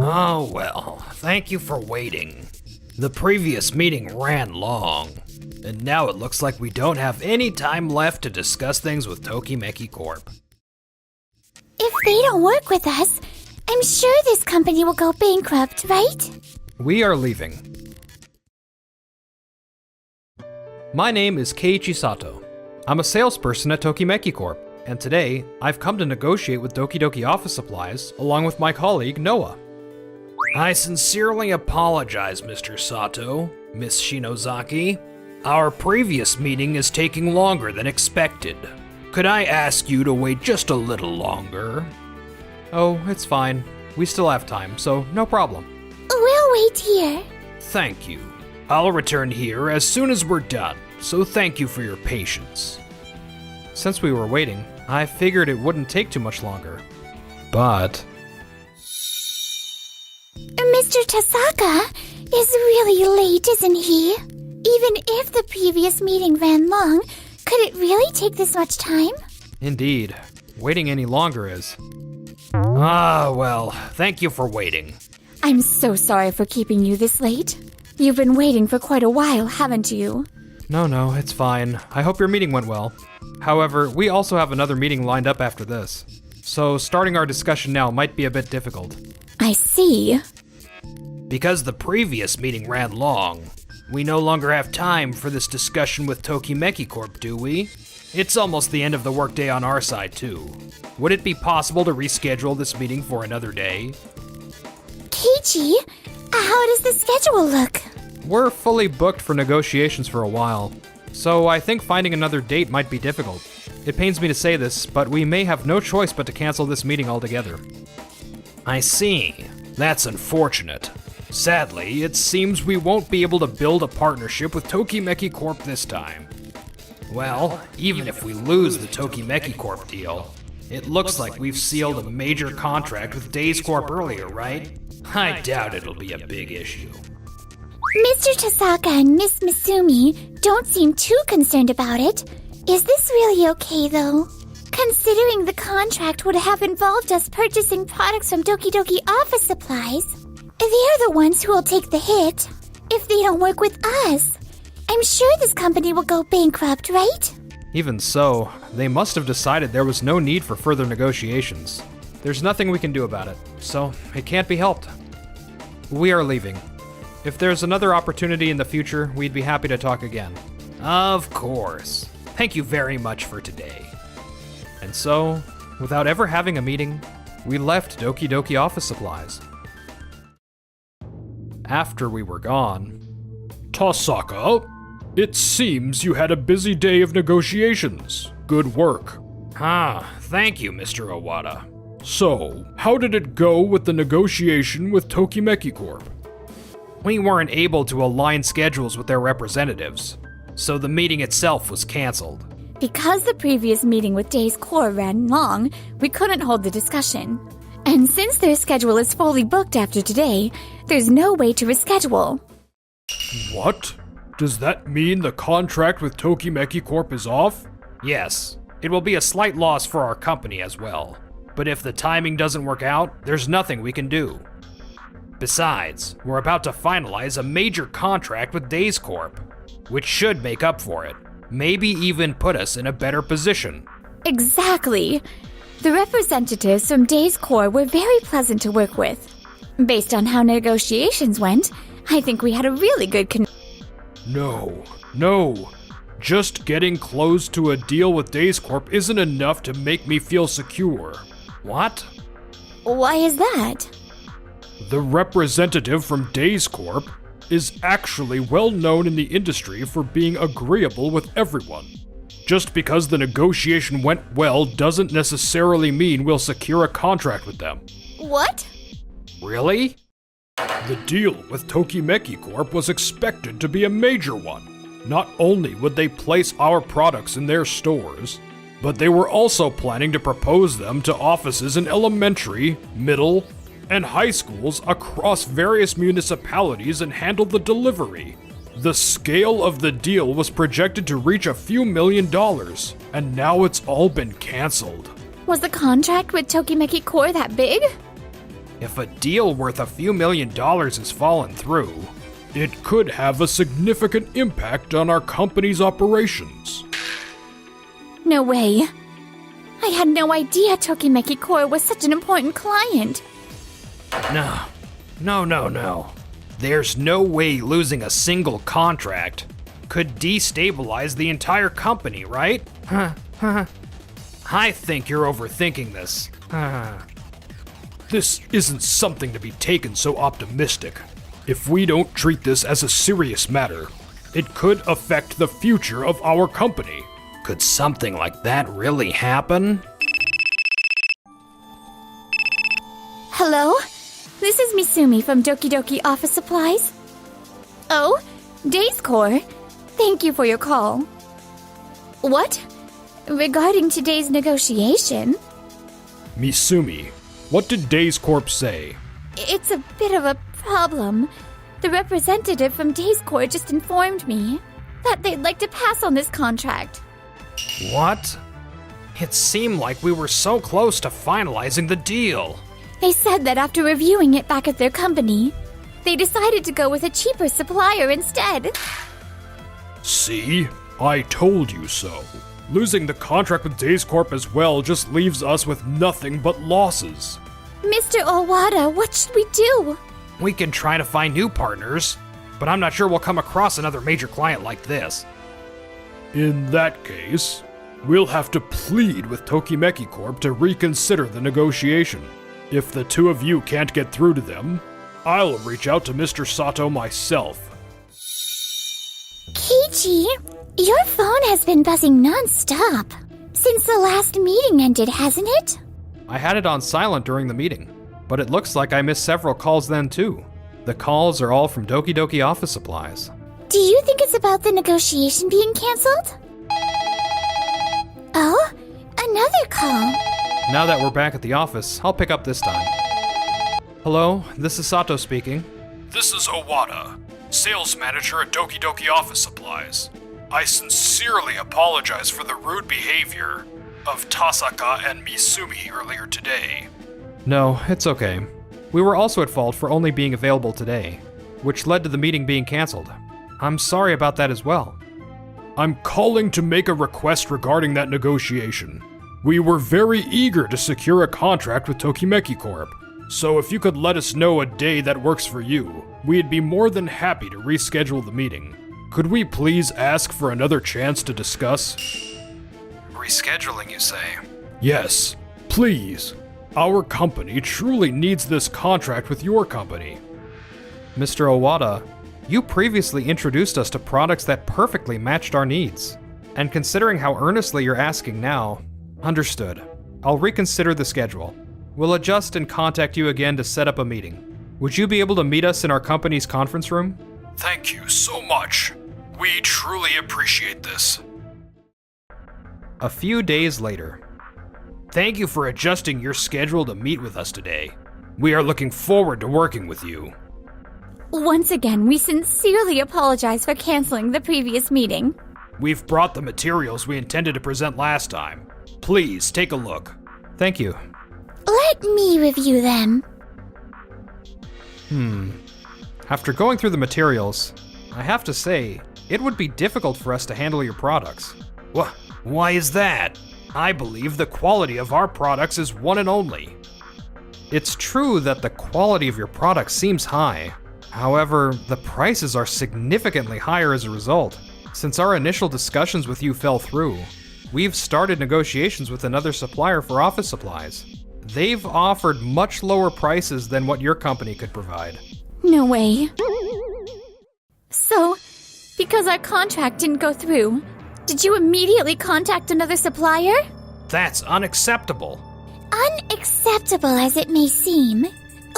Oh well, thank you for waiting. The previous meeting ran long, and now it looks like we don't have any time left to discuss things with Tokimeki Corp. If they don't work with us, I'm sure this company will go bankrupt, right? We are leaving. My name is Keiichi Sato. I'm a salesperson at Tokimeki Corp, and today I've come to negotiate with Doki Doki Office Supplies along with my colleague Noah. I sincerely apologize, Mr. Sato, Miss Shinozaki. Our previous meeting is taking longer than expected. Could I ask you to wait just a little longer? Oh, it's fine. We still have time, so no problem. We'll wait here. Thank you. I'll return here as soon as we're done, so thank you for your patience. Since we were waiting, I figured it wouldn't take too much longer. But... Mr. Tasaka is really late, isn't he? Even if the previous meeting ran long, could it really take this much time? Indeed. Waiting any longer is... Well, thank you for waiting. I'm so sorry for keeping you this late. You've been waiting for quite a while, haven't you? No, it's fine. I hope your meeting went well. However, we also have another meeting lined up after this. So starting our discussion now might be a bit difficult. I see. Because the previous meeting ran long, we no longer have time for this discussion with Tokimeki Corp, do we? It's almost the end of the workday on our side, too. Would it be possible to reschedule this meeting for another day? Keiichi, how does the schedule look? We're fully booked for negotiations for a while, so I think finding another date might be difficult. It pains me to say this, but we may have no choice but to cancel this meeting altogether. I see. That's unfortunate. Sadly, it seems we won't be able to build a partnership with Tokimeki Corp this time. Well, even if we lose the Tokimeki Corp deal, it looks like we've sealed a major contract with Days Corp earlier, right? I doubt it'll be a big issue. Mr. Tasaka and Miss Misumi don't seem too concerned about it. Is this really okay, though? Considering the contract would have involved us purchasing products from Doki Doki Office Supplies, they're the ones who will take the hit if they don't work with us. I'm sure this company will go bankrupt, right? Even so, they must have decided there was no need for further negotiations. There's nothing we can do about it, so it can't be helped. We are leaving. If there's another opportunity in the future, we'd be happy to talk again. Of course. Thank you very much for today. And so, without ever having a meeting, we left Doki Doki Office Supplies. After we were gone... Tasaka, it seems you had a busy day of negotiations. Good work. Thank you, Mr. Owada. So, how did it go with the negotiation with Tokimeki Corp? We weren't able to align schedules with their representatives, so the meeting itself was canceled. Because the previous meeting with Days Core ran long, we couldn't hold the discussion. And since their schedule is fully booked after today, there's no way to reschedule. What? Does that mean the contract with Tokimeki Corp is off? Yes, it will be a slight loss for our company as well. But if the timing doesn't work out, there's nothing we can do. Besides, we're about to finalize a major contract with Days Corp, which should make up for it. Maybe even put us in a better position. Exactly. The representatives from Days Core were very pleasant to work with. Based on how negotiations went, I think we had a really good No. Just getting close to a deal with Days Corp isn't enough to make me feel secure. What? Why is that? The representative from Days Corp is actually well known in the industry for being agreeable with everyone. Just because the negotiation went well doesn't necessarily mean we'll secure a contract with them. What? Really? The deal with Tokimeki Corp was expected to be a major one. Not only would they place our products in their stores, but they were also planning to propose them to offices in elementary, middle, and high schools across various municipalities and handle the delivery. The scale of the deal was projected to reach a few $1 million, and now it's all been canceled. Was the contract with Tokimeki Core that big? If a deal worth a few $1 million has fallen through, It could have a significant impact on our company's operations. No way. I had no idea Tokimeki Core was such an important client. No. There's no way losing a single contract could destabilize the entire company, right? I think you're overthinking this. This isn't something to be taken so optimistic. If we don't treat this as a serious matter, it could affect the future of our company. Could something like that really happen? Hello? This is Misumi from Doki Doki Office Supplies. Oh, Days Core. Thank you for your call. What? Regarding today's negotiation? Misumi, what did Days Corp say? It's a bit of a problem. The representative from Days Core just informed me that they'd like to pass on this contract. What? It seemed like we were so close to finalizing the deal. They said that after reviewing it back at their company, they decided to go with a cheaper supplier instead. See? I told you so. Losing the contract with Days Corp as well just leaves us with nothing but losses. Mr. Owada, what should we do? We can try to find new partners, but I'm not sure we'll come across another major client like this. In that case, we'll have to plead with Tokimeki Corp to reconsider the negotiation. If the two of you can't get through to them, I'll reach out to Mr. Sato myself. Keiichi, your phone has been buzzing non-stop since the last meeting ended, hasn't it? I had it on silent during the meeting, but it looks like I missed several calls then too. The calls are all from Doki Doki Office Supplies. Do you think it's about the negotiation being cancelled? Oh, another call. Now that we're back at the office, I'll pick up this time. Hello, this is Sato speaking. This is Owada, sales manager at Doki Doki Office Supplies. I sincerely apologize for the rude behavior of Tasaka and Misumi earlier today. No, it's okay. We were also at fault for only being available today, which led to the meeting being canceled. I'm sorry about that as well. I'm calling to make a request regarding that negotiation. We were very eager to secure a contract with Tokimeki Corp, so if you could let us know a day that works for you, we'd be more than happy to reschedule the meeting. Could we please ask for another chance to discuss? Rescheduling, you say? Yes, please. Our company truly needs this contract with your company. Mr. Owada, you previously introduced us to products that perfectly matched our needs. And considering how earnestly you're asking now, understood. I'll reconsider the schedule. We'll adjust and contact you again to set up a meeting. Would you be able to meet us in our company's conference room? Thank you so much. We truly appreciate this. A few days later. Thank you for adjusting your schedule to meet with us today. We are looking forward to working with you. Once again, we sincerely apologize for canceling the previous meeting. We've brought the materials we intended to present last time. Please take a look. Thank you. Let me review them. After going through the materials, I have to say, it would be difficult for us to handle your products. Why is that? I believe the quality of our products is one and only. It's true that the quality of your products seems high. However, the prices are significantly higher as a result. Since our initial discussions with you fell through, we've started negotiations with another supplier for office supplies. They've offered much lower prices than what your company could provide. No way. So, because our contract didn't go through, did you immediately contact another supplier? That's unacceptable. Unacceptable as it may seem,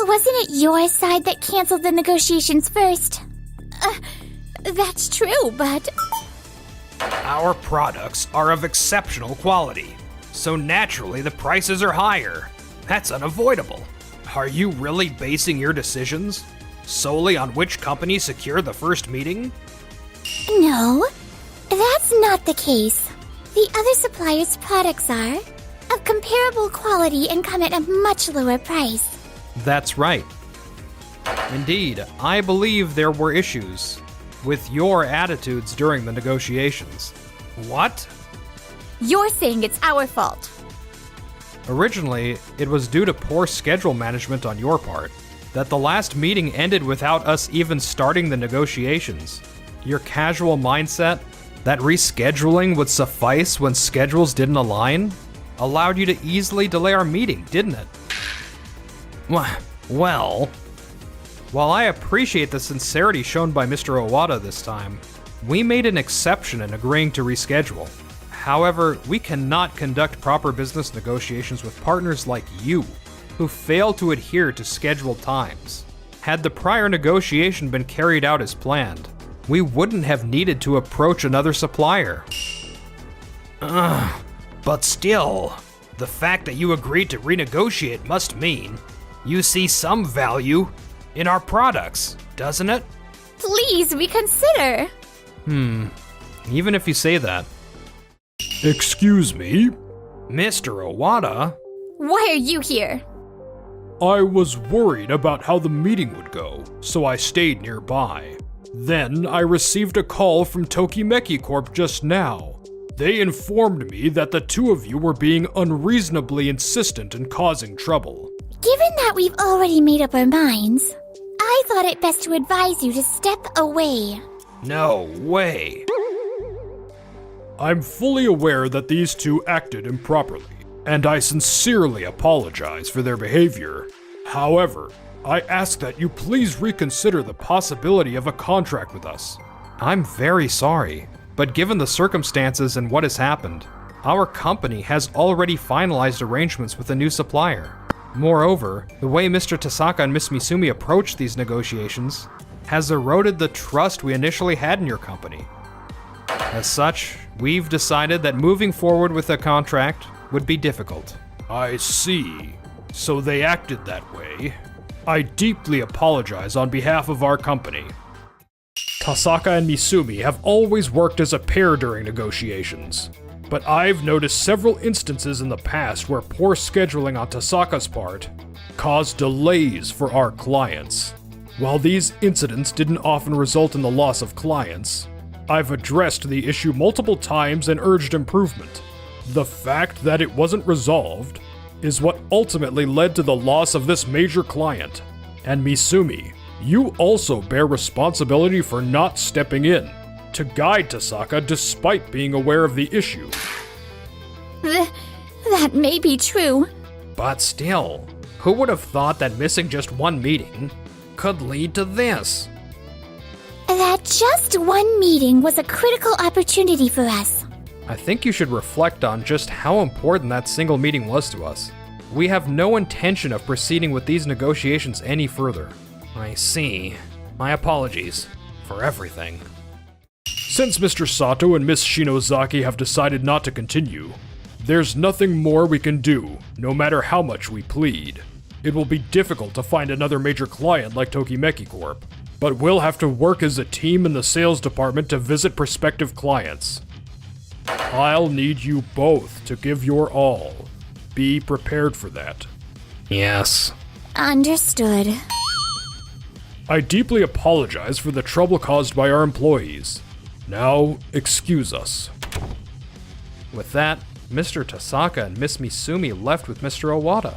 wasn't it your side that canceled the negotiations first? That's true, but... Our products are of exceptional quality, so naturally the prices are higher. That's unavoidable. Are you really basing your decisions solely on which company secured the first meeting? No, that's not the case. The other supplier's products are of comparable quality and come at a much lower price. That's right. Indeed, I believe there were issues with your attitudes during the negotiations. What? You're saying it's our fault. Originally, it was due to poor schedule management on your part that the last meeting ended without us even starting the negotiations. Your casual mindset that rescheduling would suffice when schedules didn't align allowed you to easily delay our meeting, didn't it? Well, while I appreciate the sincerity shown by Mr. Owada this time, we made an exception in agreeing to reschedule. However, we cannot conduct proper business negotiations with partners like you, who fail to adhere to scheduled times. Had the prior negotiation been carried out as planned, we wouldn't have needed to approach another supplier. but still, the fact that you agreed to renegotiate must mean you see some value in our products, doesn't it? Please reconsider. Even if you say that. Excuse me? Mr. Owada? Why are you here? I was worried about how the meeting would go, so I stayed nearby. Then I received a call from Tokimeki Corp just now. They informed me that the two of you were being unreasonably insistent and causing trouble. Given that we've already made up our minds, I thought it best to advise you to step away. No way. I'm fully aware that these two acted improperly, and I sincerely apologize for their behavior. However, I ask that you please reconsider the possibility of a contract with us. I'm very sorry, but given the circumstances and what has happened, our company has already finalized arrangements with a new supplier. Moreover, the way Mr. Tasaka and Miss Misumi approached these negotiations has eroded the trust we initially had in your company. As such, we've decided that moving forward with a contract would be difficult. I see. So they acted that way. I deeply apologize on behalf of our company. Tasaka and Misumi have always worked as a pair during negotiations, but I've noticed several instances in the past where poor scheduling on Tasaka's part caused delays for our clients. While these incidents didn't often result in the loss of clients, I've addressed the issue multiple times and urged improvement. The fact that it wasn't resolved is what ultimately led to the loss of this major client. And Misumi, you also bear responsibility for not stepping in to guide Tasaka despite being aware of the issue. That may be true. But still, who would have thought that missing just one meeting could lead to this? That just one meeting was a critical opportunity for us. I think you should reflect on just how important that single meeting was to us. We have no intention of proceeding with these negotiations any further. I see. My apologies for everything. Since Mr. Sato and Miss Shinozaki have decided not to continue, there's nothing more we can do, no matter how much we plead. It will be difficult to find another major client like Tokimeki Corp, but we'll have to work as a team in the sales department to visit prospective clients. I'll need you both to give your all. Be prepared for that. Yes. Understood. I deeply apologize for the trouble caused by our employees. Now, excuse us. With that, Mr. Tasaka and Miss Misumi left with Mr. Owada.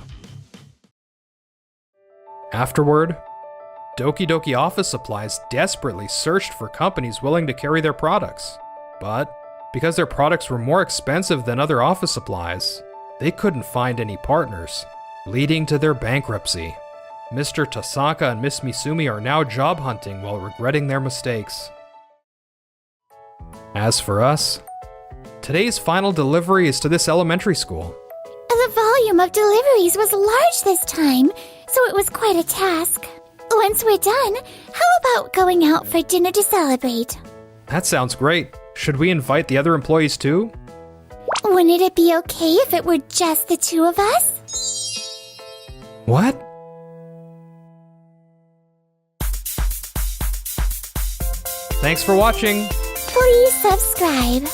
Afterward, Doki Doki Office Supplies desperately searched for companies willing to carry their products. But because their products were more expensive than other office supplies, they couldn't find any partners, leading to their bankruptcy. Mr. Tasaka and Miss Misumi are now job hunting while regretting their mistakes. As for us, today's final delivery is to this elementary school. The volume of deliveries was large this time, so it was quite a task. Once we're done, how about going out for dinner to celebrate? That sounds great. Should we invite the other employees too? Wouldn't it be okay if it were just the two of us? What? Thanks for watching. Please subscribe.